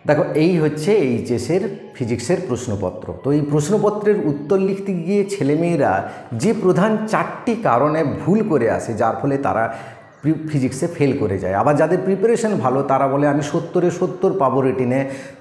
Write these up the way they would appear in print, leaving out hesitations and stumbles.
দেখো, এই হচ্ছে এইচএসের ফিজিক্সের প্রশ্নপত্র। তো এই প্রশ্নপত্রের উত্তর লিখতে গিয়ে ছেলেমেয়েরা যে প্রধান 4টি কারণে ভুল করে আসে, যার ফলে তারা ফিজিক্সে ফেল করে যায়। আবার যাদের প্রিপারেশন ভালো তারা বলে আমি 70-এ 70 পাবো রেটিনে,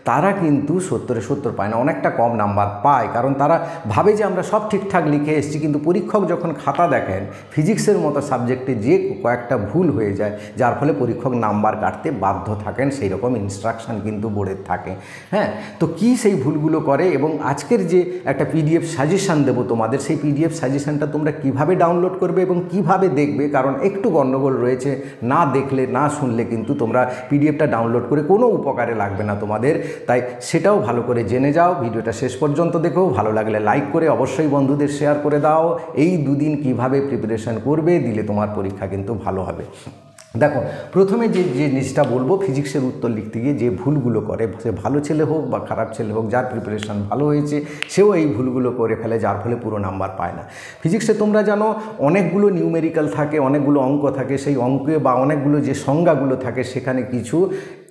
তারা কিন্তু 70-এ 70 পায় না, অনেকটা কম নাম্বার পায়। কারণ তারা ভাবে যে আমরা সব ঠিকঠাক লিখে এসেছি, কিন্তু পরীক্ষক যখন খাতা দেখেন ফিজিক্সের মতো সাবজেক্টে যে কয়েকটা ভুল হয়ে যায়, যার ফলে পরীক্ষক নাম্বার কাটতে বাধ্য থাকেন। সেই রকম ইনস্ট্রাকশান কিন্তু বোর্ডের থাকে। হ্যাঁ, তো কী সেই ভুলগুলো করে এবং আজকের যে একটা পিডিএফ সাজেশান দেবো তোমাদের, সেই পিডিএফ সাজেশানটা তোমরা কিভাবে ডাউনলোড করবে এবং কিভাবে দেখবে, কারণ একটু গণ্ডগোল রয়েছে, না দেখলে না শুনলে কিন্তু তোমরা পিডিএফটা ডাউনলোড করে কোনো উপকারে লাগবে না তোমাদের। তাই সেটাও ভালো করে জেনে যাও। ভিডিওটা শেষ পর্যন্ত দেখো, ভালো লাগলে লাইক করে অবশ্যই বন্ধুদের শেয়ার করে দাও। এই দুদিন কিভাবে প্রিপারেশন করবে, দিলে তোমার পরীক্ষা কিন্তু ভালো হবে। দেখো, প্রথমে যে জিনিসটা বলবো, ফিজিক্সের উত্তর লিখতে গিয়ে যে ভুলগুলো করে, সে ভালো ছেলে হোক বা খারাপ ছেলে হোক, যার প্রিপারেশান ভালো হয়েছে সেও এই ভুলগুলো করে ফেলে, যার ফলে পুরো নাম্বার পায় না। ফিজিক্সে তোমরা জানো অনেকগুলো নিউমেরিক্যাল থাকে, অনেকগুলো অঙ্ক থাকে। সেই অঙ্কে বা অনেকগুলো যে সংজ্ঞাগুলো থাকে সেখানে কিছু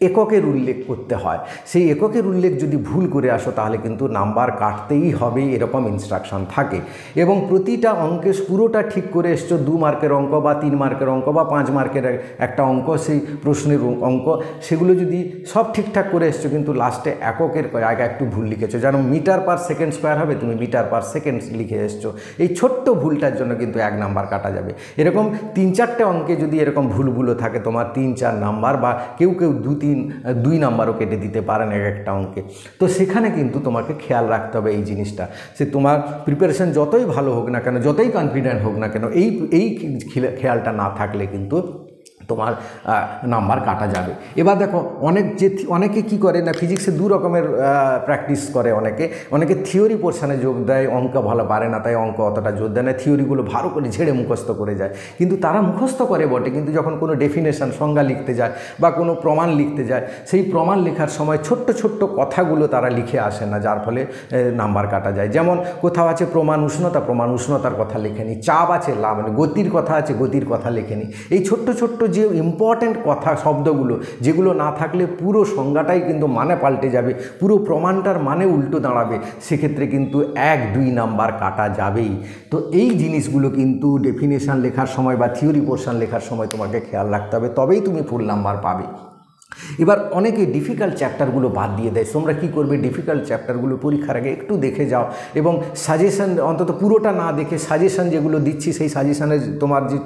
এককের উল্লেখ করতে হয়। সেই এককের উল্লেখ যদি ভুল করে আসো তাহলে কিন্তু নাম্বার কাটতেই হবে, এরকম ইনস্ট্রাকশন থাকে। এবং প্রতিটা অঙ্কে পুরোটা ঠিক করে এসছো, 2 মার্কের অঙ্ক বা 3 মার্কের অঙ্ক বা 5 মার্কের একটা অঙ্ক, সেই প্রশ্নের অঙ্ক, সেগুলো যদি সব ঠিকঠাক করে এসছো, কিন্তু লাস্টে এককের জায়গায় একটু ভুল লিখেছো, যেন মিটার পার সেকেন্ড স্কোয়ার হবে, তুমি মিটার পার সেকেন্ড লিখে এসছো। এই ছোট্ট ভুলটার জন্য কিন্তু 1 নাম্বার কাটা যাবে। এরকম 3-4টে অঙ্কে যদি এরকম ভুলগুলো থাকে, তোমার 3-4 নাম্বার বা কেউ 2 নাম্বারও কেটে দিতে পারেন এক একটা অঙ্কে। তো সেখানে কিন্তু তোমাকে খেয়াল রাখতে হবে এই জিনিসটা। সে তোমার প্রিপারেশন যতই ভালো হোক না কেন, যতই কনফিডেন্ট হোক না কেন, এই খেয়ালটা না থাকলে কিন্তু তোমার নাম্বার কাটা যাবে। এবার দেখো, অনেকে কি করে না, ফিজিক্সে 2 রকমের প্র্যাকটিস করে। অনেকে থিওরি পোর্শানে যোগ দেয়, অঙ্ক ভালো পারে না তাই অঙ্ক অতটা জোর দেয় না, থিওরিগুলো ভালো করে ঝেড়ে মুখস্থ করে যায়। কিন্তু তারা মুখস্থ করে বটে, কিন্তু যখন কোনো ডেফিনেশন সংজ্ঞা লিখতে যায় বা কোনো প্রমাণ লিখতে যায়, সেই প্রমাণ লেখার সময় ছোট্ট ছোট্ট কথাগুলো তারা লিখে আসে না, যার ফলে নাম্বার কাটা যায়। যেমন কোথাও আছে প্রমাণ উষ্ণতার কথা লেখেনি, চাপ আছে মানে গতির কথা আছে, গতির কথা লেখেনি। এই ছোট্ট ছোট্ট যে ইম্পর্ট্যান্ট কথা শব্দগুলো, যেগুলো না থাকলে পুরো সংজ্ঞাটাই কিন্তু মানে পাল্টে যাবে, পুরো প্রমাণটার মানে উল্টো দাঁড়াবে, সেক্ষেত্রে কিন্তু 1-2 নাম্বার কাটা যাবেই। তো এই জিনিসগুলো কিন্তু ডেফিনেশন লেখার সময় বা থিওরি পোর্শন লেখার সময় তোমাকে খেয়াল রাখতে হবে, তবেই তুমি ফুল নাম্বার পাবে। এবার অনেকে ডিফিকাল্ট চ্যাপ্টারগুলো বাদ দিয়ে দেয়। তোমরা কী করবে, ডিফিকাল্ট চ্যাপ্টারগুলো পরীক্ষার আগে একটু দেখে যাও এবং সাজেশন অন্তত পুরোটা না দেখে সাজেশন যেগুলো দিচ্ছি সেই সাজেশানে তোমার যে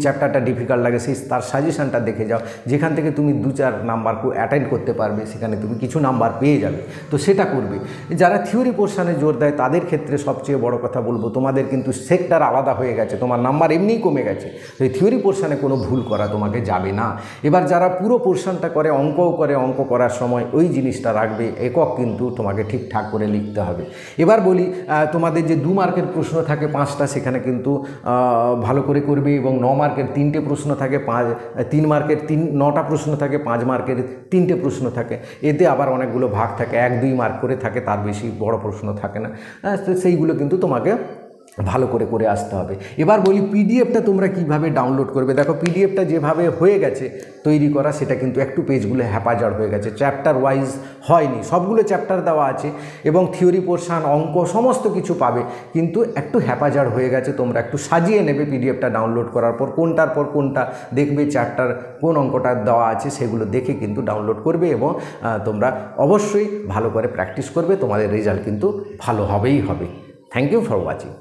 চ্যাপ্টারটা ডিফিকাল্ট লাগে সেই তার সাজেশনটা দেখে যাও, যেখান থেকে তুমি 2-4 নাম্বার অ্যাটেন্ড করতে পারবে, সেখানে তুমি কিছু নাম্বার পেয়ে যাবে। তো সেটা করবে। যারা থিওরি পোর্শনে জোর দেয় তাদের ক্ষেত্রে সবচেয়ে বড় কথা বলবো, তোমাদের কিন্তু সেক্টর আলাদা হয়ে গেছে, তোমার নাম্বার এমনিই কমে গেছে। তো এই থিওরি পোর্শনে কোনো ভুল করা তোমাকে যাবে না। এবার যারা পুরো পোর্শনটা করে, অঙ্কও করে, অঙ্ক করার সময় ওই জিনিসটা রাখবে, একক কিন্তু তোমাকে ঠিকঠাক করে লিখতে হবে। এবার বলি, তোমাদের যে 2 মার্কের প্রশ্ন থাকে 5টা, সেখানে কিন্তু ভালো করে করবে। এবং 9 মার্কের 3টে প্রশ্ন থাকে, 3 মার্কের 9টা প্রশ্ন থাকে, 5 মার্কের 3টে প্রশ্ন থাকে। এতে আবার অনেকগুলো ভাগ থাকে, 1-2 মার্ক করে থাকে, তার বেশি বড় প্রশ্ন থাকে না। সেইগুলো কিন্তু তোমাকে ভালো করে আসতে হবে। এবার বলি পিডিএফটা তোমরা কিভাবে ডাউনলোড করবে। দেখো, পিডিএফটা যেভাবে হয়ে গেছে তৈরি করা, সেটা কিন্তু একটু পেজগুলো হ্যাপাজার্ড হয়ে গেছে, চ্যাপ্টার ওয়াইজ হয়নি। সবগুলো চ্যাপ্টার দেওয়া আছে এবং থিওরি পোর্শন, অঙ্ক সমস্ত কিছু পাবে, কিন্তু একটু হ্যাপাজার্ড হয়ে গেছে। তোমরা একটু সাজিয়ে নেবে পিডিএফটা ডাউনলোড করার পর, কোনটার পর কোনটা দেখবে, চ্যাপ্টার কোন অঙ্কটা দেওয়া আছে সেগুলো দেখে কিন্তু ডাউনলোড করবে এবং তোমরা অবশ্যই ভালো করে প্র্যাকটিস করবে, তোমাদের রেজাল্ট কিন্তু ভালো হবেই হবে। Thank you for watching.